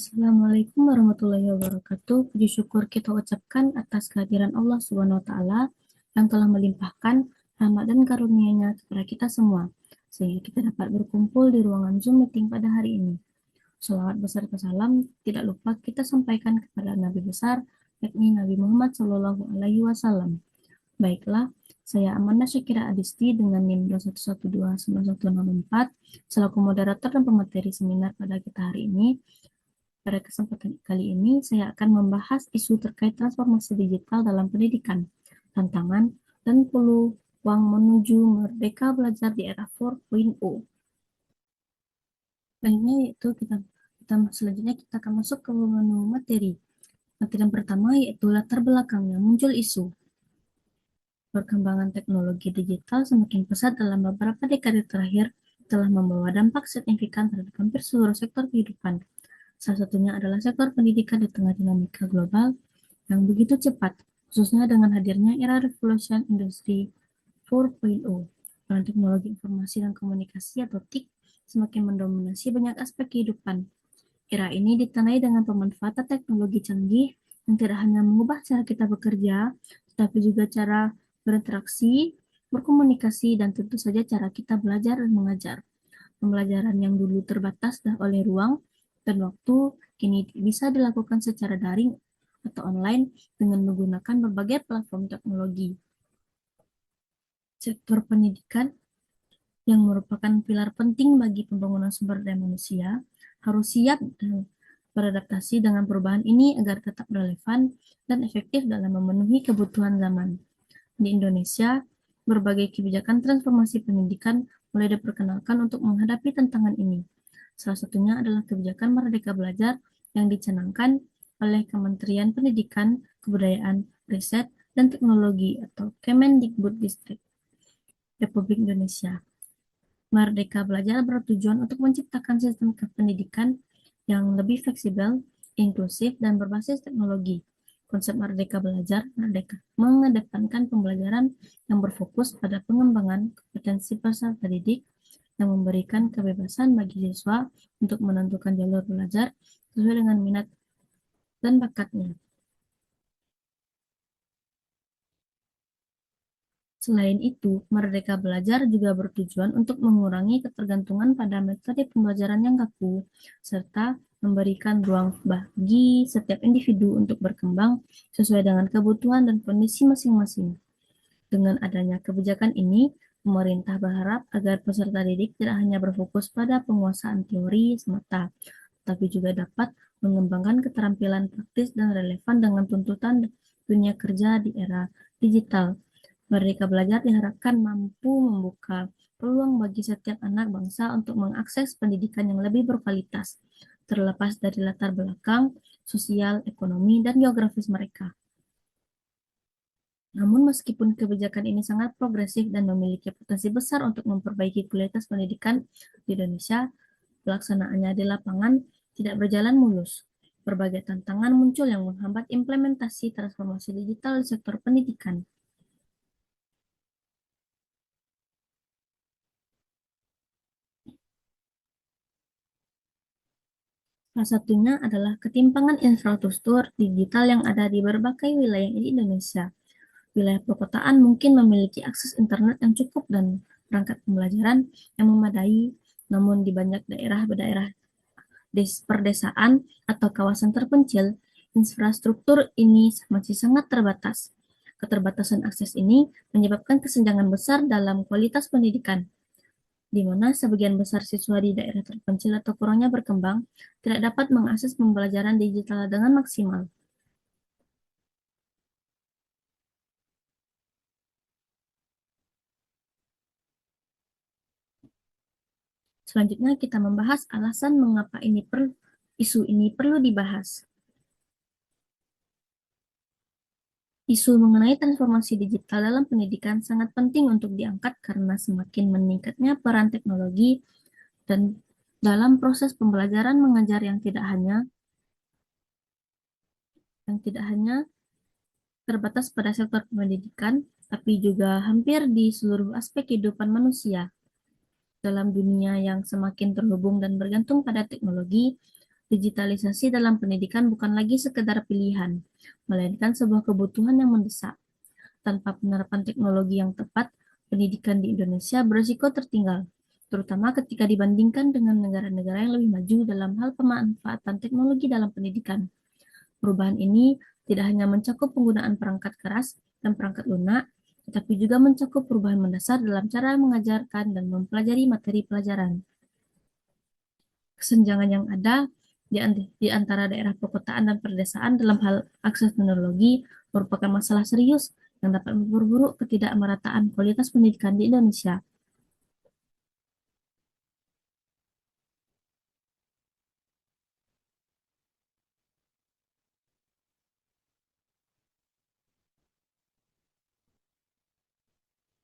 Assalamualaikum warahmatullahi wabarakatuh. Puji syukur kita ucapkan atas kehadiran Allah Subhanahu wa taala yang telah melimpahkan rahmat dan karunia-Nya kepada kita semua sehingga kita dapat berkumpul di ruangan Zoom meeting pada hari ini. Shalawat beserta salam tidak lupa kita sampaikan kepada Nabi besar yakni Nabi Muhammad Shallallahu alaihi wasallam. Baiklah, saya Amanda Syakira Adisti dengan NIM 2112914 selaku moderator dan pemateri seminar pada kita hari ini. Pada kesempatan kali ini, saya akan membahas isu terkait transformasi digital dalam pendidikan, tantangan, dan peluang menuju merdeka belajar di era 4.0. Selanjutnya yaitu selanjutnya kita akan masuk ke menu materi. Materi yang pertama yaitu latar belakangnya muncul isu. Perkembangan teknologi digital semakin pesat dalam beberapa dekade terakhir telah membawa dampak signifikan terhadap hampir seluruh sektor kehidupan. Salah satunya adalah sektor pendidikan di tengah dinamika global yang begitu cepat, khususnya dengan hadirnya era revolusi industri 4.0. Peran teknologi informasi dan komunikasi atau TIK semakin mendominasi banyak aspek kehidupan. Era ini ditandai dengan pemanfaatan teknologi canggih yang tidak hanya mengubah cara kita bekerja, tetapi juga cara berinteraksi, berkomunikasi, dan tentu saja cara kita belajar dan mengajar. Pembelajaran yang dulu terbatas oleh ruang dan waktu kini bisa dilakukan secara daring atau online dengan menggunakan berbagai platform teknologi. Sektor pendidikan yang merupakan pilar penting bagi pembangunan sumber daya manusia harus siap beradaptasi dengan perubahan ini agar tetap relevan dan efektif dalam memenuhi kebutuhan zaman. Di Indonesia, berbagai kebijakan transformasi pendidikan mulai diperkenalkan untuk menghadapi tantangan ini. Salah satunya adalah kebijakan Merdeka Belajar yang dicanangkan oleh Kementerian Pendidikan, Kebudayaan, Riset, dan Teknologi atau Kemendikbudristek Republik Indonesia. Merdeka Belajar bertujuan untuk menciptakan sistem pendidikan yang lebih fleksibel, inklusif, dan berbasis teknologi. Konsep Merdeka Belajar mengedepankan pembelajaran yang berfokus pada pengembangan kompetensi peserta didik yang memberikan kebebasan bagi siswa untuk menentukan jalur belajar sesuai dengan minat dan bakatnya. Selain itu, Merdeka Belajar juga bertujuan untuk mengurangi ketergantungan pada metode pembelajaran yang kaku, serta memberikan ruang bagi setiap individu untuk berkembang sesuai dengan kebutuhan dan kondisi masing-masing. Dengan adanya kebijakan ini, pemerintah berharap agar peserta didik tidak hanya berfokus pada penguasaan teori semata, tapi juga dapat mengembangkan keterampilan praktis dan relevan dengan tuntutan dunia kerja di era digital. Merdeka Belajar diharapkan mampu membuka peluang bagi setiap anak bangsa untuk mengakses pendidikan yang lebih berkualitas, terlepas dari latar belakang, sosial, ekonomi, dan geografis mereka. Namun meskipun kebijakan ini sangat progresif dan memiliki potensi besar untuk memperbaiki kualitas pendidikan di Indonesia, pelaksanaannya di lapangan tidak berjalan mulus. Berbagai tantangan muncul yang menghambat implementasi transformasi digital di sektor pendidikan. Salah satunya adalah ketimpangan infrastruktur digital yang ada di berbagai wilayah di Indonesia. Wilayah perkotaan mungkin memiliki akses internet yang cukup dan perangkat pembelajaran yang memadai, namun di banyak daerah perdesaan atau kawasan terpencil, infrastruktur ini masih sangat terbatas. Keterbatasan akses ini menyebabkan kesenjangan besar dalam kualitas pendidikan, di mana sebagian besar siswa di daerah terpencil atau kurangnya berkembang tidak dapat mengakses pembelajaran digital dengan maksimal. Selanjutnya kita membahas alasan mengapa isu ini perlu dibahas. Isu mengenai transformasi digital dalam pendidikan sangat penting untuk diangkat karena semakin meningkatnya peran teknologi dan dalam proses pembelajaran mengajar yang tidak hanya terbatas pada sektor pendidikan, tapi juga hampir di seluruh aspek kehidupan manusia. Dalam dunia yang semakin terhubung dan bergantung pada teknologi, Digitalisasi dalam pendidikan bukan lagi sekedar pilihan, melainkan sebuah kebutuhan yang mendesak. Tanpa penerapan teknologi yang tepat, pendidikan di Indonesia berisiko tertinggal, terutama ketika dibandingkan dengan negara-negara yang lebih maju dalam hal pemanfaatan teknologi dalam pendidikan. Perubahan ini tidak hanya mencakup penggunaan perangkat keras dan perangkat lunak, tetapi juga mencakup perubahan mendasar dalam cara mengajarkan dan mempelajari materi pelajaran. Kesenjangan yang ada di antara daerah perkotaan dan perdesaan dalam hal akses teknologi merupakan masalah serius yang dapat memperburuk ketidakmerataan kualitas pendidikan di Indonesia.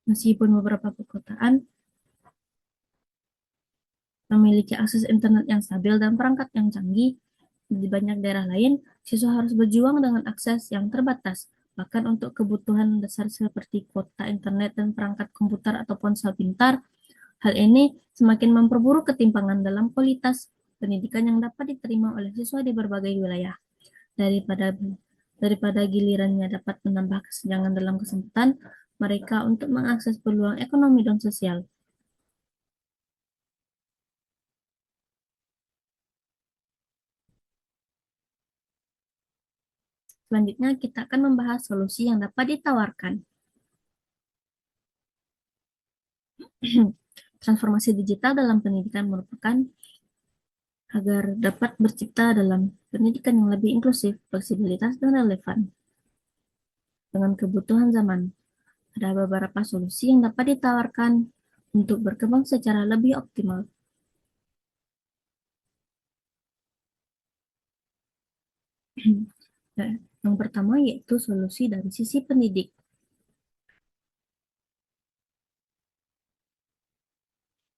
Meskipun beberapa perkotaan memiliki akses internet yang stabil dan perangkat yang canggih, di banyak daerah lain, siswa harus berjuang dengan akses yang terbatas, bahkan untuk kebutuhan dasar seperti kuota internet dan perangkat komputer atau ponsel pintar. Hal ini semakin memperburuk ketimpangan dalam kualitas pendidikan yang dapat diterima oleh siswa di berbagai wilayah. Daripada daripada gilirannya dapat menambah kesenjangan dalam kesempatan mereka untuk mengakses peluang ekonomi dan sosial. Selanjutnya, kita akan membahas solusi yang dapat ditawarkan. Transformasi digital dalam pendidikan merupakan agar dapat bercipta dalam pendidikan yang lebih inklusif, fleksibilitas, dan relevan dengan kebutuhan zaman. Ada beberapa solusi yang dapat ditawarkan untuk berkembang secara lebih optimal. Yang pertama yaitu solusi dari sisi pendidik.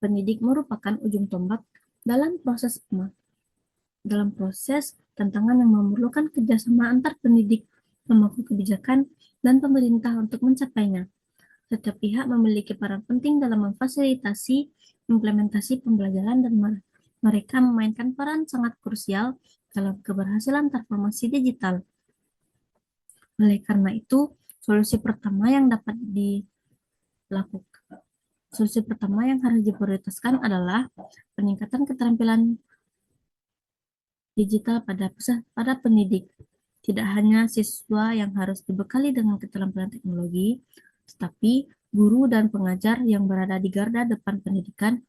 Pendidik merupakan ujung tombak dalam proses tantangan yang memerlukan kerjasama antar pendidik, pemangku kebijakan, dan pemerintah untuk mencapainya. Setiap pihak memiliki peran penting dalam memfasilitasi implementasi pembelajaran dan mereka memainkan peran sangat krusial dalam keberhasilan transformasi digital. Oleh karena itu, solusi pertama yang dapat dilakukan, solusi pertama yang harus diprioritaskan adalah peningkatan keterampilan digital pada pendidik. Tidak hanya siswa yang harus dibekali dengan keterampilan teknologi, tetapi guru dan pengajar yang berada di garda depan pendidikan.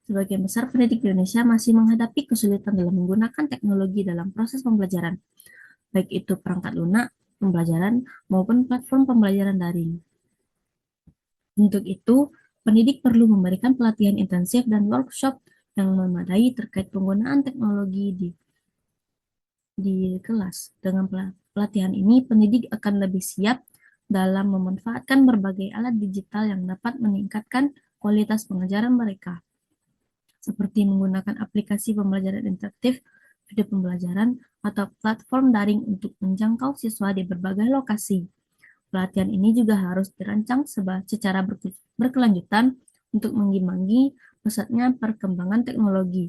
Sebagian besar pendidik di Indonesia masih menghadapi kesulitan dalam menggunakan teknologi dalam proses pembelajaran, baik itu perangkat lunak pembelajaran maupun platform pembelajaran daring. Untuk itu, pendidik perlu memberikan pelatihan intensif dan workshop yang memadai terkait penggunaan teknologi di kelas. Dengan pelatihan ini, pendidik akan lebih siap dalam memanfaatkan berbagai alat digital yang dapat meningkatkan kualitas pengajaran mereka, seperti menggunakan aplikasi pembelajaran interaktif, video pembelajaran, atau platform daring untuk menjangkau siswa di berbagai lokasi. Pelatihan ini juga harus dirancang secara berkelanjutan untuk mengimbangi pesatnya perkembangan teknologi.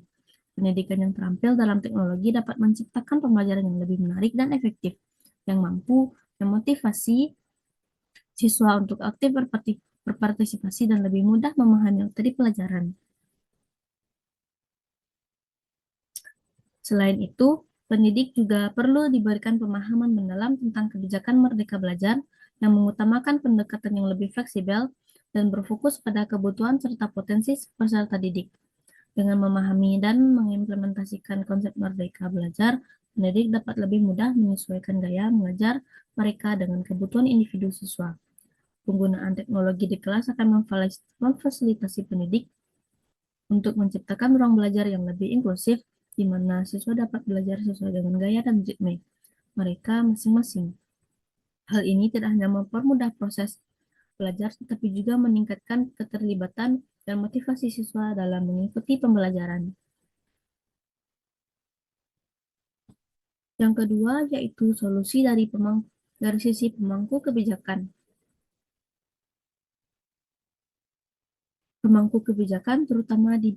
Pendidikan yang terampil dalam teknologi dapat menciptakan pembelajaran yang lebih menarik dan efektif, yang mampu memotivasi siswa untuk aktif berpartisipasi dan lebih mudah memahami materi pelajaran. Selain itu, pendidik juga perlu diberikan pemahaman mendalam tentang kebijakan Merdeka Belajar yang mengutamakan pendekatan yang lebih fleksibel dan berfokus pada kebutuhan serta potensi peserta didik. Dengan memahami dan mengimplementasikan konsep Merdeka Belajar, pendidik dapat lebih mudah menyesuaikan gaya mengajar mereka dengan kebutuhan individu siswa. Penggunaan teknologi di kelas akan memfasilitasi pendidik untuk menciptakan ruang belajar yang lebih inklusif, di mana siswa dapat belajar sesuai dengan gaya dan ritme mereka masing-masing. Hal ini tidak hanya mempermudah proses belajar, tetapi juga meningkatkan keterlibatan dan motivasi siswa dalam mengikuti pembelajaran. Yang kedua yaitu solusi dari sisi pemangku kebijakan. Pemangku kebijakan, terutama di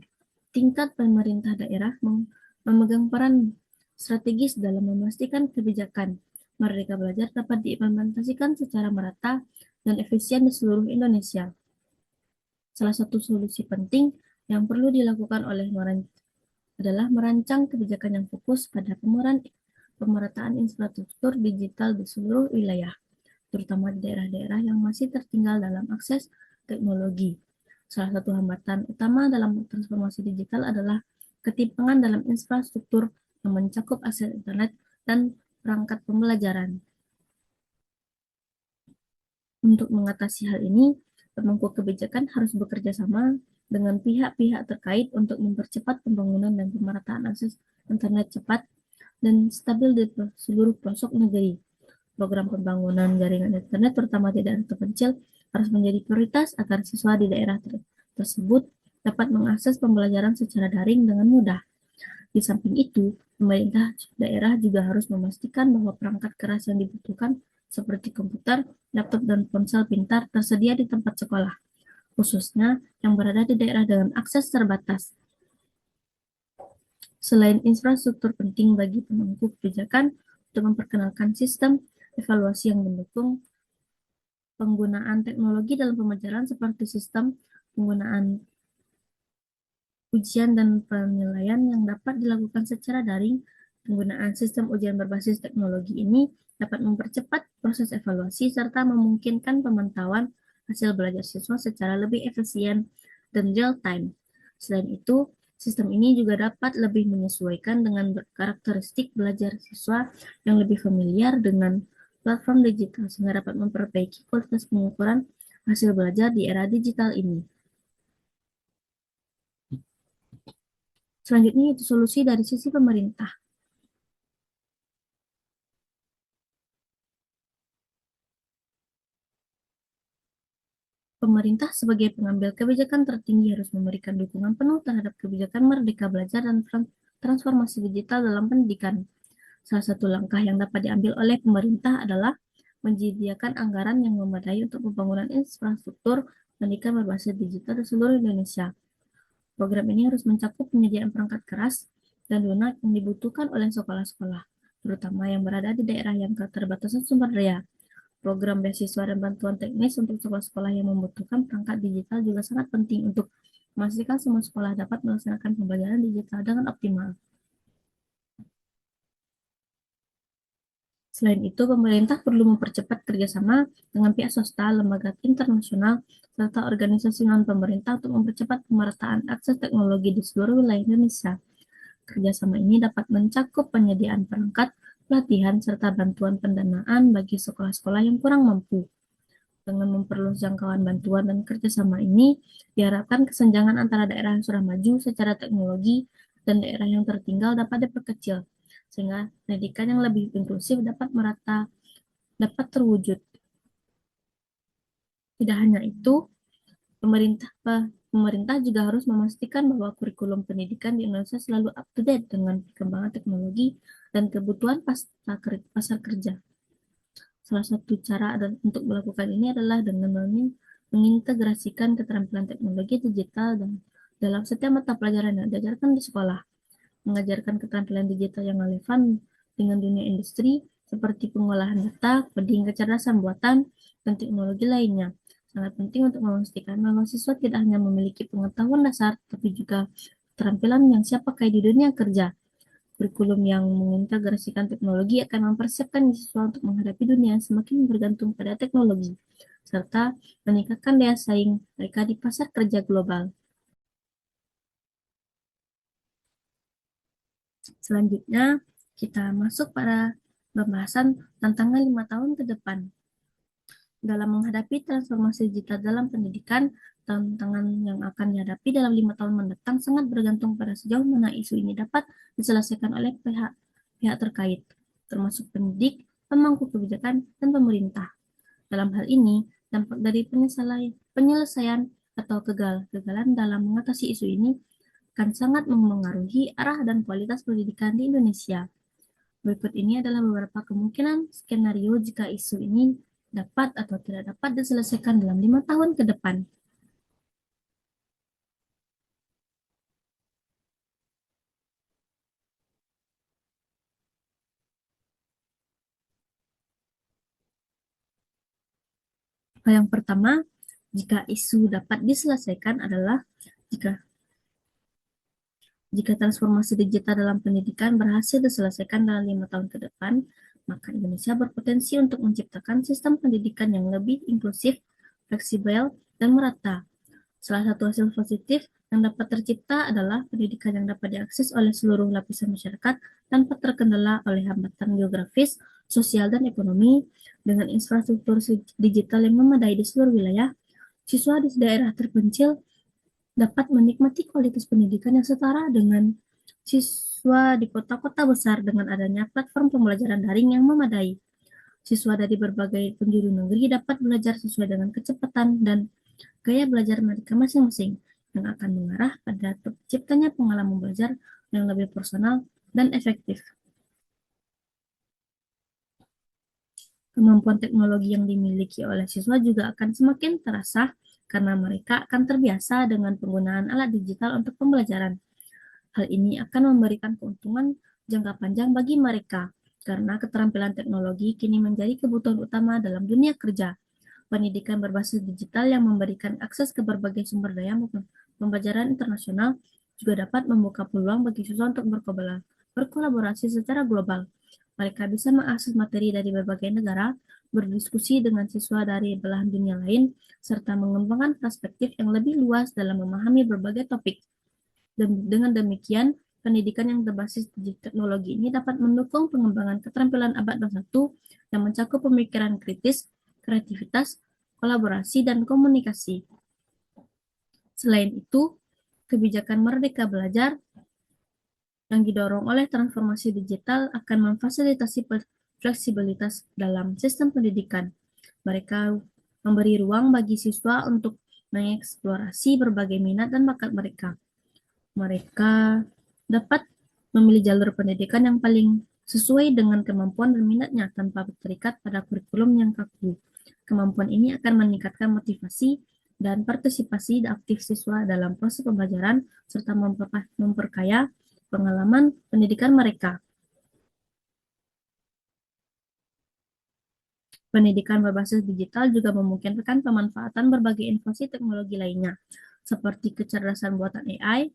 tingkat pemerintah daerah, memegang peran strategis dalam memastikan kebijakan Merdeka Belajar dapat diimplementasikan secara merata dan efisien di seluruh Indonesia. Salah satu solusi penting yang perlu dilakukan adalah merancang kebijakan yang fokus pada pemerataan infrastruktur digital di seluruh wilayah, terutama di daerah-daerah yang masih tertinggal dalam akses teknologi. Salah satu hambatan utama dalam transformasi digital adalah ketimpangan dalam infrastruktur yang mencakup akses internet dan perangkat pembelajaran. Untuk mengatasi hal ini, pemangku kebijakan harus bekerja sama dengan pihak-pihak terkait untuk mempercepat pembangunan dan pemerataan akses internet cepat dan stabil di seluruh pelosok negeri. Program pembangunan jaringan internet, terutama di daerah terpencil, harus menjadi prioritas agar siswa di daerah tersebut dapat mengakses pembelajaran secara daring dengan mudah. Di samping itu, pemerintah daerah juga harus memastikan bahwa perangkat keras yang dibutuhkan seperti komputer, laptop, dan ponsel pintar tersedia di tempat sekolah, khususnya yang berada di daerah dengan akses terbatas. Selain infrastruktur penting bagi pemangku kebijakan untuk memperkenalkan sistem evaluasi yang mendukung penggunaan teknologi dalam pembelajaran seperti sistem penggunaan ujian dan penilaian yang dapat dilakukan secara daring. Penggunaan sistem ujian berbasis teknologi ini dapat mempercepat proses evaluasi serta memungkinkan pemantauan hasil belajar siswa secara lebih efisien dan real time. Selain itu, sistem ini juga dapat lebih menyesuaikan dengan karakteristik belajar siswa yang lebih familiar dengan platform digital sehingga dapat memperbaiki kualitas pengukuran hasil belajar di era digital ini. Selanjutnya itu solusi dari sisi pemerintah. Pemerintah sebagai pengambil kebijakan tertinggi harus memberikan dukungan penuh terhadap kebijakan Merdeka Belajar dan transformasi digital dalam pendidikan. Salah satu langkah yang dapat diambil oleh pemerintah adalah menyediakan anggaran yang memadai untuk pembangunan infrastruktur pendidikan berbasis digital di seluruh Indonesia. Program ini harus mencakup penyediaan perangkat keras dan lunak yang dibutuhkan oleh sekolah-sekolah, terutama yang berada di daerah yang keterbatasan sumber daya. Program beasiswa dan bantuan teknis untuk sekolah-sekolah yang membutuhkan perangkat digital juga sangat penting untuk memastikan semua sekolah dapat melaksanakan pembelajaran digital dengan optimal. Selain itu, pemerintah perlu mempercepat kerjasama dengan pihak swasta, lembaga internasional, serta organisasi non-pemerintah untuk mempercepat pemerataan akses teknologi di seluruh wilayah Indonesia. Kerjasama ini dapat mencakup penyediaan perangkat, pelatihan, serta bantuan pendanaan bagi sekolah-sekolah yang kurang mampu. Dengan memperluas jangkauan bantuan dan kerjasama ini, diharapkan kesenjangan antara daerah yang sudah maju secara teknologi dan daerah yang tertinggal dapat diperkecil, sehingga pendidikan yang lebih inklusif dapat terwujud. Tidak hanya itu, pemerintah juga harus memastikan bahwa kurikulum pendidikan di Indonesia selalu up to date dengan perkembangan teknologi dan kebutuhan pasar kerja. Salah satu cara untuk melakukan ini adalah dengan mengintegrasikan keterampilan teknologi digital dalam setiap mata pelajaran yang diajarkan di sekolah, mengajarkan keterampilan digital yang relevan dengan dunia industri seperti pengolahan data, coding, kecerdasan buatan, dan teknologi lainnya. Sangat penting untuk memastikan bahwa siswa tidak hanya memiliki pengetahuan dasar, tapi juga keterampilan yang siap pakai di dunia kerja. Kurikulum yang mengintegrasikan teknologi akan mempersiapkan siswa untuk menghadapi dunia yang semakin bergantung pada teknologi, serta meningkatkan daya saing mereka di pasar kerja global. Selanjutnya, kita masuk pada pembahasan tantangan 5 tahun ke depan. Dalam menghadapi transformasi digital dalam pendidikan, tantangan yang akan dihadapi dalam 5 tahun mendatang sangat bergantung pada sejauh mana isu ini dapat diselesaikan oleh pihak terkait, termasuk pendidik, pemangku kebijakan, dan pemerintah. Dalam hal ini, dampak dari penyelesaian atau kegagalan dalam mengatasi isu ini akan sangat memengaruhi arah dan kualitas pendidikan di Indonesia. Berikut ini adalah beberapa kemungkinan skenario jika isu ini dapat atau tidak dapat diselesaikan dalam 5 tahun ke depan. Hal yang pertama, jika isu dapat diselesaikan adalah jika jika transformasi digital dalam pendidikan berhasil diselesaikan dalam 5 tahun ke depan, maka Indonesia berpotensi untuk menciptakan sistem pendidikan yang lebih inklusif, fleksibel, dan merata. Salah satu hasil positif yang dapat tercipta adalah pendidikan yang dapat diakses oleh seluruh lapisan masyarakat tanpa terkendala oleh hambatan geografis, sosial, dan ekonomi. Dengan infrastruktur digital yang memadai di seluruh wilayah, siswa di daerah terpencil dapat menikmati kualitas pendidikan yang setara dengan siswa di kota-kota besar dengan adanya platform pembelajaran daring yang memadai. Siswa dari berbagai penjuru negeri dapat belajar sesuai dengan kecepatan dan gaya belajar mereka masing-masing, yang akan mengarah pada terciptanya pengalaman belajar yang lebih personal dan efektif. Kemampuan teknologi yang dimiliki oleh siswa juga akan semakin terasa karena mereka akan terbiasa dengan penggunaan alat digital untuk pembelajaran. Hal ini akan memberikan keuntungan jangka panjang bagi mereka, karena keterampilan teknologi kini menjadi kebutuhan utama dalam dunia kerja. Pendidikan berbasis digital yang memberikan akses ke berbagai sumber daya maupun pembelajaran internasional juga dapat membuka peluang bagi siswa untuk berkolaborasi secara global. Mereka bisa mengakses materi dari berbagai negara, berdiskusi dengan siswa dari belahan dunia lain, serta mengembangkan perspektif yang lebih luas dalam memahami berbagai topik. Dan dengan demikian, pendidikan yang berbasis teknologi ini dapat mendukung pengembangan keterampilan abad 21 yang mencakup pemikiran kritis, kreativitas, kolaborasi, dan komunikasi. Selain itu, kebijakan Merdeka Belajar yang didorong oleh transformasi digital akan memfasilitasi fleksibilitas dalam sistem pendidikan. Mereka memberi ruang bagi siswa untuk mengeksplorasi berbagai minat dan bakat mereka. Mereka dapat memilih jalur pendidikan yang paling sesuai dengan kemampuan dan minatnya tanpa terikat pada kurikulum yang kaku. Kemampuan ini akan meningkatkan motivasi dan partisipasi aktif siswa dalam proses pembelajaran serta memperkaya pengalaman pendidikan mereka. Pendidikan berbasis digital juga memungkinkan pemanfaatan berbagai inovasi teknologi lainnya, seperti kecerdasan buatan AI,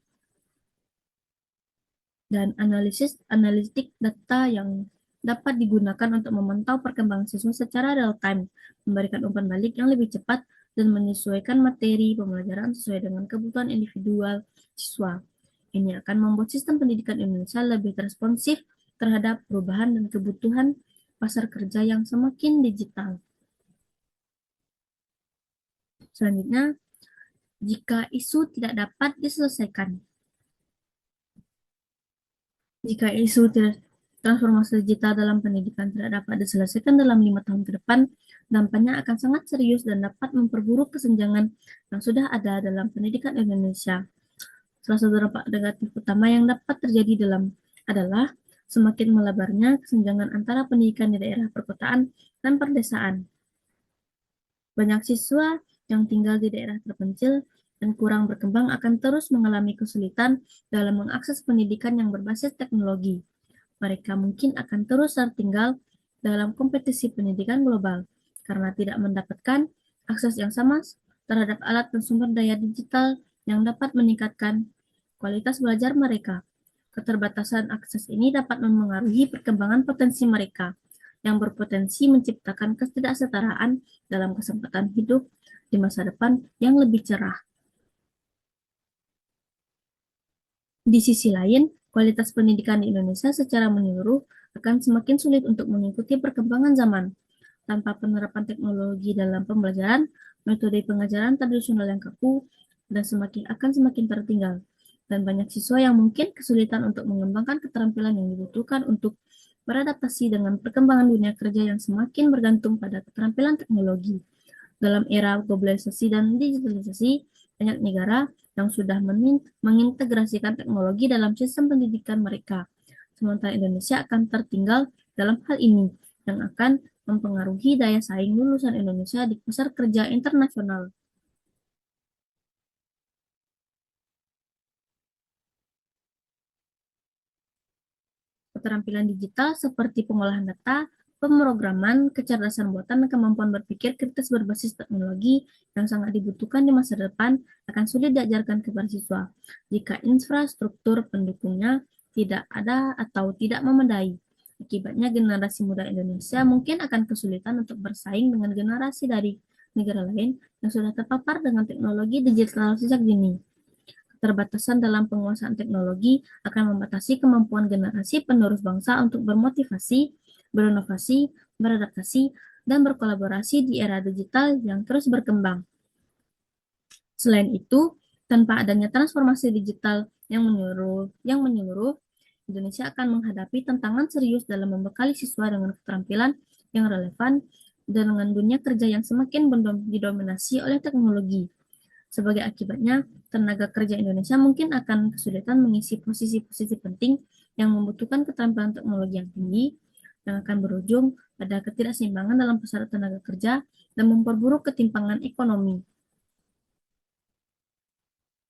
dan analitik data yang dapat digunakan untuk memantau perkembangan siswa secara real-time, memberikan umpan balik yang lebih cepat, dan menyesuaikan materi pembelajaran sesuai dengan kebutuhan individual siswa. Ini akan membuat sistem pendidikan Indonesia lebih responsif terhadap perubahan dan kebutuhan pasar kerja yang semakin digital. Selanjutnya, jika isu tidak dapat diselesaikan. Jika isu transformasi digital dalam pendidikan tidak dapat diselesaikan dalam 5 tahun ke depan, dampaknya akan sangat serius dan dapat memperburuk kesenjangan yang sudah ada dalam pendidikan Indonesia. Salah satu dampak negatif utama yang dapat terjadi adalah semakin melebarnya kesenjangan antara pendidikan di daerah perkotaan dan perdesaan. Banyak siswa yang tinggal di daerah terpencil dan kurang berkembang akan terus mengalami kesulitan dalam mengakses pendidikan yang berbasis teknologi. Mereka mungkin akan terus tertinggal dalam kompetisi pendidikan global karena tidak mendapatkan akses yang sama terhadap alat dan sumber daya digital yang dapat meningkatkan kualitas belajar mereka. Keterbatasan akses ini dapat memengaruhi perkembangan potensi mereka, yang berpotensi menciptakan ketidaksetaraan dalam kesempatan hidup di masa depan yang lebih cerah. Di sisi lain, kualitas pendidikan di Indonesia secara menyeluruh akan semakin sulit untuk mengikuti perkembangan zaman. Tanpa penerapan teknologi dalam pembelajaran, metode pengajaran tradisional yang kaku dan semakin tertinggal. Dan banyak siswa yang mungkin kesulitan untuk mengembangkan keterampilan yang dibutuhkan untuk beradaptasi dengan perkembangan dunia kerja yang semakin bergantung pada keterampilan teknologi. Dalam era globalisasi dan digitalisasi, banyak negara yang sudah mengintegrasikan teknologi dalam sistem pendidikan mereka. Sementara Indonesia akan tertinggal dalam hal ini, yang akan mempengaruhi daya saing lulusan Indonesia di pasar kerja internasional. Keterampilan digital seperti pengolahan data, Pemrograman, kecerdasan buatan, dan kemampuan berpikir kritis berbasis teknologi yang sangat dibutuhkan di masa depan akan sulit diajarkan kepada siswa jika infrastruktur pendukungnya tidak ada atau tidak memadai. Akibatnya, generasi muda Indonesia mungkin akan kesulitan untuk bersaing dengan generasi dari negara lain yang sudah terpapar dengan teknologi digital sejak dini. Keterbatasan dalam penguasaan teknologi akan membatasi kemampuan generasi penerus bangsa untuk bermotivasi, berinovasi, beradaptasi, dan berkolaborasi di era digital yang terus berkembang. Selain itu, tanpa adanya transformasi digital yang menyeluruh, Indonesia akan menghadapi tantangan serius dalam membekali siswa dengan keterampilan yang relevan dan dengan dunia kerja yang semakin didominasi oleh teknologi. Sebagai akibatnya, tenaga kerja Indonesia mungkin akan kesulitan mengisi posisi-posisi penting yang membutuhkan keterampilan teknologi yang tinggi, yang akan berujung pada ketidakseimbangan dalam pasar tenaga kerja dan memperburuk ketimpangan ekonomi.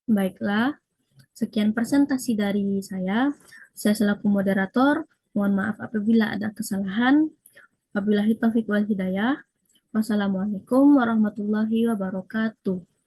Baiklah, sekian presentasi dari saya. Saya selaku moderator, mohon maaf apabila ada kesalahan. Wabillahi taufiq wal hidayah. Wassalamualaikum warahmatullahi wabarakatuh.